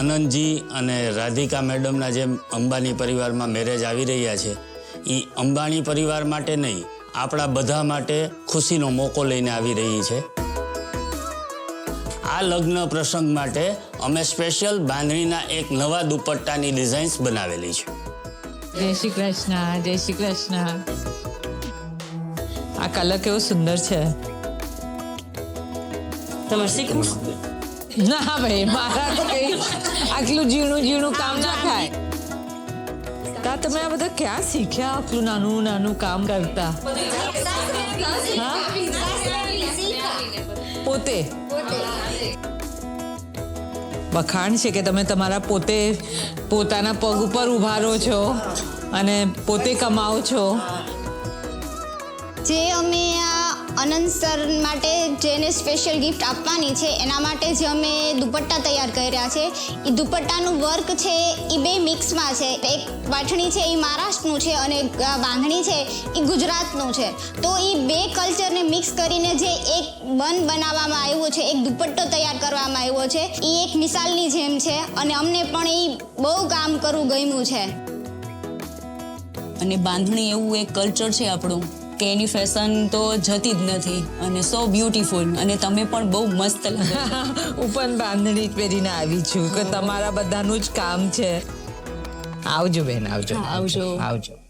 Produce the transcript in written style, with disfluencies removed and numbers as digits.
અનંતજી અને રાધિકા મેડમના જેમ અંબાણી પરિવારમાં મેરેજ આવી રહ્યા છે, એ અંબાણી પરિવાર માટે નહીં, આપણા બધા માટે ખુશીનો મોકો લઈને આવી રહી છે. આ લગ્ન પ્રસંગ માટે અમે સ્પેશિયલ બાંધણીના એક નવા દુપટ્ટાની ડિઝાઇન્સ બનાવેલી છે. જય શ્રી કૃષ્ણ, જય શ્રી કૃષ્ણ. આ કલર કેવો સુંદર છે. તમારે શીખવું? ના ભાઈ, મારા તો કઈ આટલું ઝીણું કામ ના થાય. તા તમે આ બધા ક્યાં શીખ્યા આટલું નાનું નાનું કામ કરતા? હા, પોતે વખાણ છે કે તમે તમારા પોતાના પગ ઉપર ઉભા રહો છો અને પોતે કમાઓ છો. જે અમે આ અનંત સર માટે જેને સ્પેશિયલ ગિફ્ટ આપવાની છે એના માટે જે અમે દુપટ્ટા તૈયાર કર્યા છે, એ દુપટ્ટાનું વર્ક છે એ બે મિક્સમાં છે. એક પાઠણી છે એ મહારાષ્ટ્રનું છે અને બાંધણી છે એ ગુજરાતનું છે. તો એ બે કલ્ચરને મિક્સ કરીને જે એક બનાવવામાં આવ્યું છે, એક દુપટ્ટો તૈયાર કરવામાં આવ્યો છે, એ એક મિસાલની જેમ છે અને અમને પણ એ બહુ કામ કરવું ગમ્યું છે. અને બાંધણી એવું એક કલ્ચર છે આપણું કે એની ફેશન તો જતી જ નથી અને સો બ્યુટીફુલ. અને તમે પણ બહુ મસ્ત લાગો. હું પણ બાંધણી પહેરીને આવી છું કે તમારા બધાનું જ કામ છે. આવજો બેન, આવજો. આવજો. આવજો.